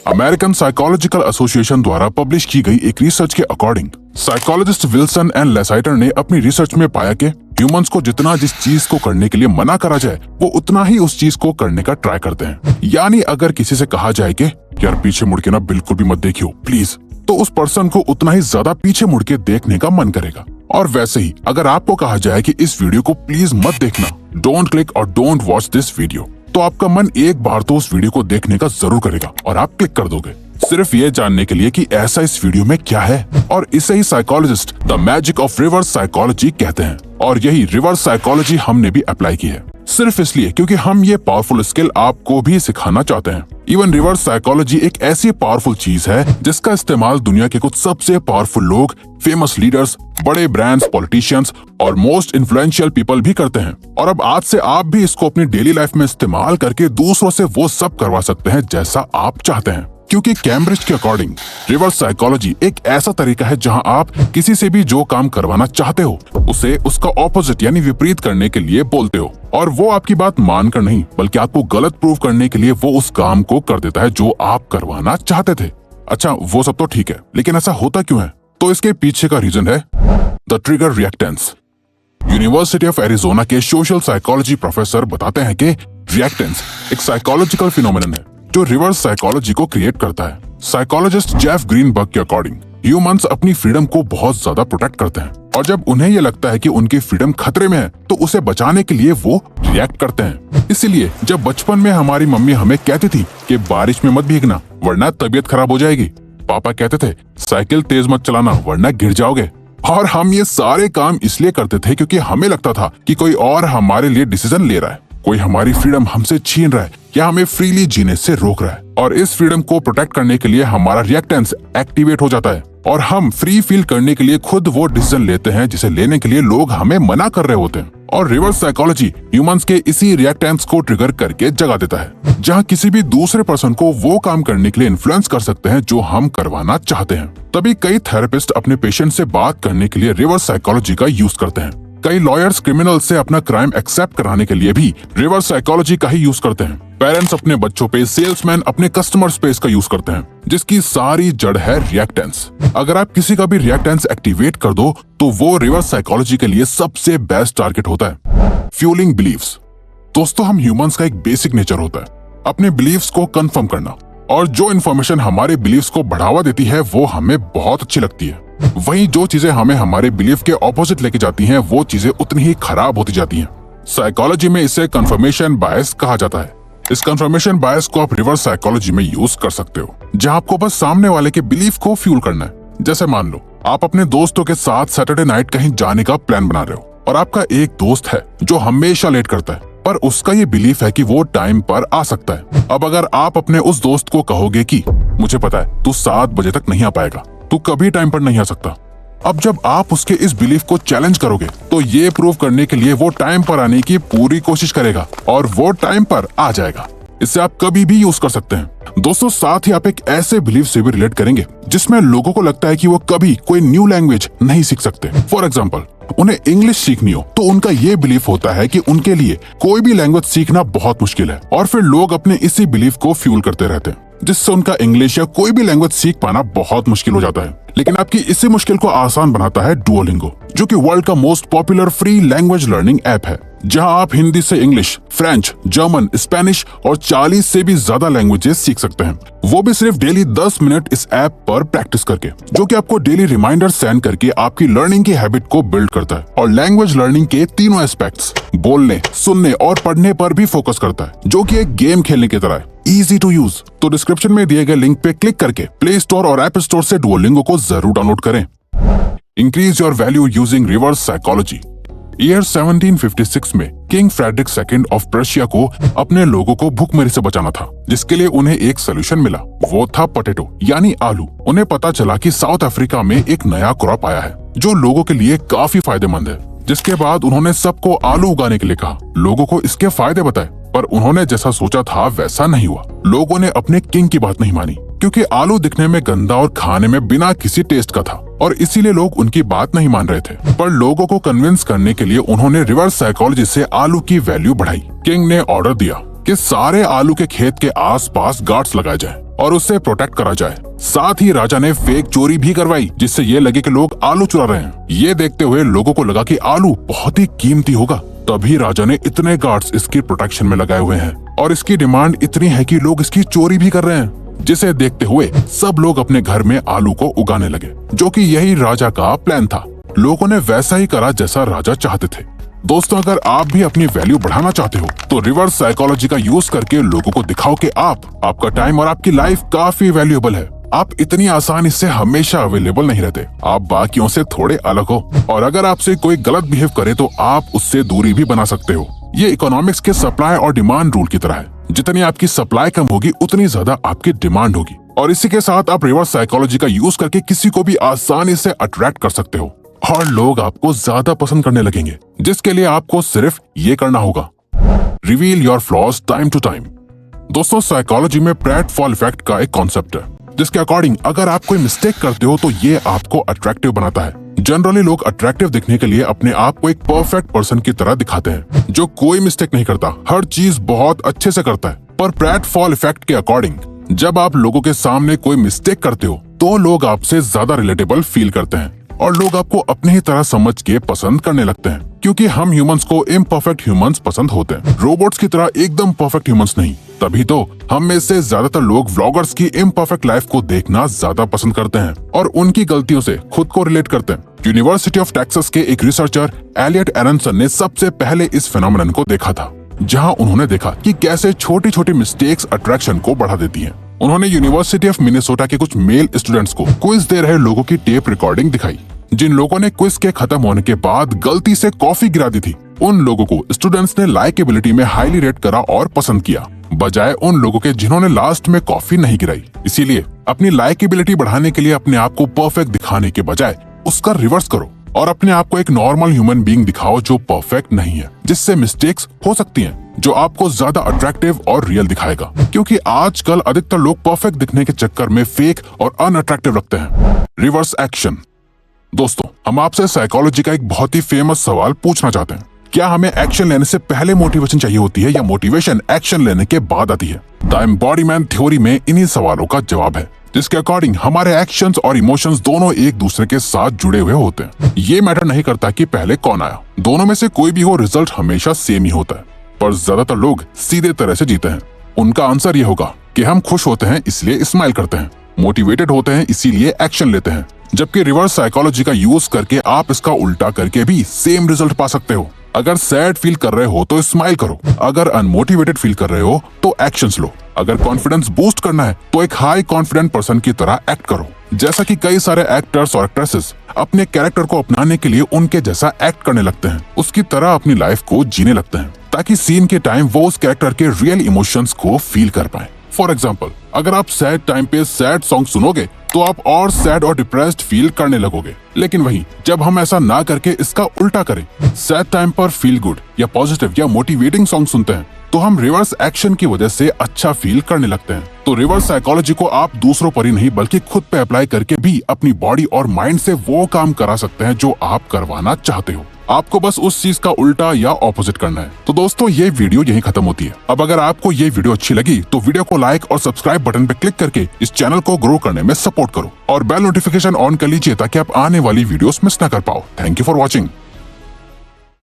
American psychological association द्वारा publish की गई एक रिसर्च के अकॉर्डिंग साइकोलॉजिस्ट विल्सन एंड लेसाइटर ने अपनी रिसर्च में पाया कि ह्यूमंस को जितना जिस चीज को करने के लिए मना करा जाए वो उतना ही उस चीज को करने का ट्राई करते हैं। यानी अगर किसी से कहा जाए कि यार पीछे मुड़ के ना बिल्कुल भी मत देखियो प्लीज, तो उस पर्सन को उतना ही ज्यादा पीछे मुड़ के देखने का मन करेगा। और वैसे ही अगर आपको कहा जाए कि इस वीडियो को प्लीज मत देखना, डोंट क्लिक और डोंट वॉच दिस वीडियो, तो आपका मन एक बार तो उस वीडियो को देखने का जरूर करेगा और आप क्लिक कर दोगे, सिर्फ ये जानने के लिए कि ऐसा इस वीडियो में क्या है। और इसे ही psychologist the magic of reverse psychology कहते हैं। और यही रिवर्स साइकोलॉजी हमने भी अप्लाई की है, सिर्फ इसलिए क्योंकि हम ये पावरफुल स्किल आपको भी सिखाना चाहते हैं। इवन रिवर्स साइकोलॉजी एक ऐसी पावरफुल चीज है जिसका इस्तेमाल दुनिया के कुछ सबसे पावरफुल लोग, फेमस लीडर्स, बड़े ब्रांड्स, पॉलिटिशियंस और मोस्ट इन्फ्लुएंशियल पीपल भी करते हैं। और अब आज से आप भी इसको अपनी डेली लाइफ में इस्तेमाल करके दूसरों से वो सब करवा सकते हैं जैसा आप चाहते हैं। क्योंकि कैम्ब्रिज के अकॉर्डिंग रिवर्स साइकोलॉजी एक ऐसा तरीका है जहां आप किसी से भी जो काम करवाना चाहते हो उसे उसका ऑपोजिट यानी विपरीत करने के लिए बोलते हो, और वो आपकी बात मानकर नहीं बल्कि आपको गलत प्रूव करने के लिए वो उस काम को कर देता है जो आप करवाना चाहते थे। अच्छा वो सब तो ठीक है, लेकिन ऐसा होता क्यों है? तो इसके पीछे का रीजन है the trigger reactance. University of Arizona के सोशल साइकोलॉजी प्रोफेसर बताते हैं कि रिएक्टेंस एक साइकोलॉजिकल फिनोमेनन है जो रिवर्स साइकोलॉजी को क्रिएट करता है। साइकोलॉजिस्ट जेफ ग्रीनबर्ग के अकॉर्डिंग ह्यूमंस अपनी फ्रीडम को बहुत ज्यादा प्रोटेक्ट करते हैं, और जब उन्हें ये लगता है कि उनकी फ्रीडम खतरे में है तो उसे बचाने के लिए वो रिएक्ट करते हैं। इसीलिए जब बचपन में हमारी मम्मी हमें कहती थी कि बारिश में मत भीगना वरना तबीयत खराब हो जाएगी, पापा कहते थे साइकिल तेज मत चलाना वरना गिर जाओगे, और हम ये सारे काम इसलिए करते थे क्योंकि हमें लगता था कि कोई और हमारे लिए डिसीजन ले रहा है, कोई हमारी फ्रीडम हमसे छीन रहा है या हमें फ्रीली जीने से रोक रहा है। और इस फ्रीडम को प्रोटेक्ट करने के लिए हमारा रिएक्टेंस एक्टिवेट हो जाता है और हम फ्री फील करने के लिए खुद वो डिसीजन लेते हैं जिसे लेने के लिए लोग हमें मना कर रहे होते हैं। और रिवर्स साइकोलॉजी ह्यूमंस के इसी रिएक्टेंस को ट्रिगर करके जगा देता है, जहां किसी भी दूसरे पर्सन को वो काम करने के लिए इन्फ्लुएंस कर सकते हैं जो हम करवाना चाहते हैं। तभी कई थेरेपिस्ट अपने पेशेंट से बात करने के लिए रिवर्स साइकोलॉजी का यूज करते हैं। कई लॉयर्स क्रिमिनल से अपना क्राइम एक्सेप्ट कराने के लिए भी रिवर्स साइकोलॉजी का ही यूज करते हैं। पेरेंट्स अपने बच्चों पे, सेल्समैन अपने कस्टमर्स पे इसका यूज करते हैं, जिसकी सारी जड़ है रिएक्टेंस। अगर आप किसी का भी रिएक्टेंस एक्टिवेट कर दो तो वो रिवर्स साइकोलॉजी के लिए सबसे बेस्ट टारगेट होता है। Fueling beliefs. दोस्तों हम ह्यूमंस का एक बेसिक नेचर होता है अपने बिलीव्स को कंफर्म करना, और जो इन्फॉर्मेशन हमारे बिलीव्स को बढ़ावा देती है वो हमें बहुत अच्छी लगती है। वहीं जो चीजें हमें हमारे बिलीफ के ऑपोजिट लेके जाती हैं वो चीजें उतनी ही खराब होती जाती हैं। साइकोलॉजी में इसे कंफर्मेशन बायस कहा जाता है। इस कंफर्मेशन बायस को आप रिवर्स साइकोलॉजी में यूज कर सकते हो, जहां आपको बस सामने वाले के बिलीफ को फ्यूल करना है। जैसे मान लो आप अपने दोस्तों के साथ सैटरडे नाइट कहीं जाने का प्लान बना रहे हो और आपका एक दोस्त है जो हमेशा लेट करता है, पर उसका ये बिलीफ है कि वो टाइम पर आ सकता है। अब अगर आप अपने उस दोस्त को कहोगे कि मुझे पता है तू 7 बजे तक नहीं आ पाएगा, तू कभी टाइम पर नहीं आ सकता, अब जब आप उसके इस बिलीफ को चैलेंज करोगे तो ये प्रूव करने के लिए वो टाइम पर आने की पूरी कोशिश करेगा और वो टाइम पर आ जाएगा। इसे आप कभी भी यूज कर सकते हैं। दोस्तों साथ ही आप एक ऐसे बिलीफ से भी रिलेट करेंगे जिसमें लोगों को लगता है कि वो कभी कोई न्यू लैंग्वेज नहीं सीख सकते। फॉर एग्जाम्पल उन्हें इंग्लिश सीखनी हो तो उनका ये बिलीफ होता है कि उनके लिए कोई भी लैंग्वेज सीखना बहुत मुश्किल है, और फिर लोग अपने इसी बिलीफ को फ्यूल करते रहते हैं जिससे उनका इंग्लिश या कोई भी लैंग्वेज सीख पाना बहुत मुश्किल हो जाता है। लेकिन आपकी इसी मुश्किल को आसान बनाता है डुओलिंगो, जो कि वर्ल्ड का most popular free language learning app है, जहां आप हिंदी से इंग्लिश, फ्रेंच, जर्मन, स्पेनिश और 40 से भी ज्यादा लैंग्वेजेस सीख सकते हैं, वो भी सिर्फ डेली 10 मिनट इस ऐप पर प्रैक्टिस करके, जो कि आपको डेली रिमाइंडर सेंड करके आपकी लर्निंग की हैबिट को बिल्ड करता है। और लैंग्वेज लर्निंग के तीनों एस्पेक्ट्स बोलने, सुनने और पढ़ने पर भी फोकस करता है, जो कि एक गेम खेलने की तरह है, इजी टू यूज। तो डिस्क्रिप्शन में दिए गए लिंक पे क्लिक करके प्ले स्टोर और ऐप स्टोर से डुओलिंगो को जरूर डाउनलोड करें। Increase your value using reverse psychology. Year 1756 में King Frederick second of Prussia को अपने लोगों को भूखमरी से बचाना था, जिसके लिए उन्हें एक सोल्यूशन मिला, वो था पोटैटो यानी आलू। उन्हें पता चला कि साउथ अफ्रीका में एक नया क्रॉप आया है जो लोगों के लिए काफी फायदेमंद है, जिसके बाद उन्होंने सबको आलू उगाने के लिए कहा, लोगों को इसके फायदे बताए, पर उन्होंने जैसा सोचा था वैसा नहीं हुआ। लोगों ने अपने किंग की बात नहीं मानी क्योंकि आलू दिखने में गंदा और खाने में बिना किसी टेस्ट का था, और इसीलिए लोग उनकी बात नहीं मान रहे थे। पर लोगों को कन्विंस करने के लिए उन्होंने रिवर्स साइकोलॉजी से आलू की वैल्यू बढ़ाई। किंग ने ऑर्डर दिया, कि सारे आलू के खेत के आसपास गार्ड्स लगाए जाए और उससे प्रोटेक्ट करा जाए। साथ ही राजा ने फेक चोरी भी करवाई जिससे ये लगे कि लोग आलू चुरा रहे हैं। ये देखते हुए लोगों को लगा कि आलू बहुत ही कीमती होगा, तभी राजा ने इतने गार्ड्स इसकी प्रोटेक्शन में लगाए हुए हैं और इसकी डिमांड इतनी है कि लोग इसकी चोरी भी कर रहे हैं। जिसे देखते हुए सब लोग अपने घर में आलू को उगाने लगे, जो कि यही राजा का प्लान था। लोगों ने वैसा ही करा जैसा राजा चाहते थे। दोस्तों, अगर आप भी अपनी वैल्यू बढ़ाना चाहते हो तो रिवर्स साइकोलॉजी का यूज करके लोगों को दिखाओ कि आपका टाइम और आपकी लाइफ काफी वैल्यूएबल है। आप इतनी आसानी से हमेशा अवेलेबल नहीं रहते, आप बाकियों से थोड़े अलग हो और अगर आपसे कोई गलत बिहेव करे तो आप उससे दूरी भी बना सकते हो। ये इकोनॉमिक्स के सप्लाई और डिमांड रूल की तरह है, जितनी आपकी सप्लाई कम होगी उतनी ज्यादा आपकी डिमांड होगी। और इसी के साथ आप रिवर्स साइकोलॉजी का यूज करके किसी को भी आसानी से अट्रैक्ट कर सकते हो और लोग आपको ज्यादा पसंद करने लगेंगे, जिसके लिए आपको सिर्फ ये करना होगा, reveal your flaws time to time. दोस्तों, साइकोलॉजी में प्रैटफॉल इफेक्ट का एक कॉन्सेप्ट है, जिसके अकॉर्डिंग अगर आप कोई मिस्टेक करते हो तो ये आपको अट्रैक्टिव बनाता है। जनरली लोग अट्रैक्टिव दिखने के लिए अपने आप को एक परफेक्ट पर्सन की तरह दिखाते हैं, जो कोई मिस्टेक नहीं करता, हर चीज बहुत अच्छे से करता है। पर प्रैटफॉल इफेक्ट के अकॉर्डिंग जब आप लोगों के सामने कोई मिस्टेक करते हो तो लोग आपसे ज्यादा रिलेटेबल फील करते हैं और लोग आपको अपनी ही तरह समझ के पसंद करने लगते हैं, क्योंकि हम ह्यूमंस को इम्परफेक्ट ह्यूमंस पसंद होते हैं, रोबोट्स की तरह एकदम परफेक्ट ह्यूमंस नहीं। तभी तो हम में से ज्यादातर लोग व्लॉगर्स की इम्परफेक्ट लाइफ को देखना ज्यादा पसंद करते हैं और उनकी गलतियों से खुद को रिलेट करते हैं। यूनिवर्सिटी ऑफ टेक्सास के एक रिसर्चर एलियट एरनसन ने सबसे पहले इस फेनोमेनन को देखा था, जहां उन्होंने देखा कि कैसे छोटी छोटी मिस्टेक्स अट्रैक्शन को बढ़ा देती हैं। उन्होंने यूनिवर्सिटी ऑफ मिनेसोटा के कुछ मेल स्टूडेंट्स को क्विज दे रहे लोगों की टेप रिकॉर्डिंग दिखाई, जिन लोगों ने क्विज के खत्म होने के बाद गलती से कॉफी गिरा दी थी। उन लोगों को स्टूडेंट्स ने लाइकेबिलिटी में हाईली रेट करा और पसंद किया, बजाय उन लोगों के जिन्होंने लास्ट में कॉफी नहीं गिराई। इसीलिए अपनी लाइकेबिलिटी बढ़ाने के लिए अपने आप को परफेक्ट दिखाने के बजाय उसका रिवर्स करो और अपने आप को एक नॉर्मल ह्यूमन बीइंग दिखाओ जो परफेक्ट नहीं है, जिससे मिस्टेक्स हो सकती हैं, जो आपको ज्यादा अट्रैक्टिव और रियल दिखाएगा। क्योंकि आजकल अधिकतर लोग परफेक्ट दिखने के चक्कर में फेक और अनअट्रैक्टिव लगते हैं। Reverse action. दोस्तों, हम आपसे साइकोलॉजी का एक बहुत ही फेमस सवाल पूछना चाहते हैं, क्या हमें एक्शन लेने से पहले मोटिवेशन चाहिए होती है या मोटिवेशन एक्शन लेने के बाद आती है? द एम्बॉडीमेंट थ्योरी में इन्हीं सवालों का जवाब है, जिसके अकॉर्डिंग हमारे एक्शंस और इमोशंस दोनों एक दूसरे के साथ जुड़े हुए होते हैं। ये मैटर नहीं करता कि पहले कौन आया, दोनों में से कोई भी हो, रिजल्ट हमेशा सेम ही होता है। पर ज्यादातर लोग सीधे तरह से जीते हैं। उनका आंसर ये होगा कि हम खुश होते हैं इसलिए स्माइल करते हैं, मोटिवेटेड होते हैं इसीलिए एक्शन लेते हैं। जबकि रिवर्स साइकोलॉजी का यूज करके आप इसका उल्टा करके भी सेम रिजल्ट पा सकते हो। अगर सैड फील कर रहे हो तो स्माइल करो, अगर अनमोटिवेटेड फील कर रहे हो तो एक्शंस लो, अगर कॉन्फिडेंस बूस्ट करना है तो एक हाई कॉन्फिडेंट पर्सन की तरह एक्ट करो। जैसा कि कई सारे एक्टर्स और एक्ट्रेसेस अपने कैरेक्टर को अपनाने के लिए उनके जैसा एक्ट करने लगते हैं, उसकी तरह अपनी लाइफ को जीने लगते हैं, ताकि सीन के टाइम वो उस कैरेक्टर के रियल इमोशंस को फील कर पाए। फॉर एग्जाम्पल, अगर आप सैड टाइम पे सैड सॉन्ग सुनोगे तो आप और सैड और डिप्रेस्ड फील करने लगोगे। लेकिन वहीं जब हम ऐसा ना करके इसका उल्टा करें, सैड टाइम पर फील गुड या पॉजिटिव या मोटिवेटिंग सॉन्ग सुनते हैं, तो हम रिवर्स एक्शन की वजह से अच्छा फील करने लगते हैं। तो रिवर्स साइकोलॉजी को आप दूसरों पर ही नहीं बल्कि खुद पे अप्लाई करके भी अपनी बॉडी और माइंड से वो काम करा सकते हैं जो आप करवाना चाहते हो। आपको बस उस चीज का उल्टा या ऑपोजिट करना है। तो दोस्तों, ये वीडियो यहीं खत्म होती है। अब अगर आपको ये वीडियो अच्छी लगी तो वीडियो को लाइक और सब्सक्राइब बटन पे क्लिक करके इस चैनल को ग्रो करने में सपोर्ट करो और बेल नोटिफिकेशन ऑन कर लीजिए ताकि आप आने वाली वीडियोस मिस ना कर पाओ। Thank you for watching.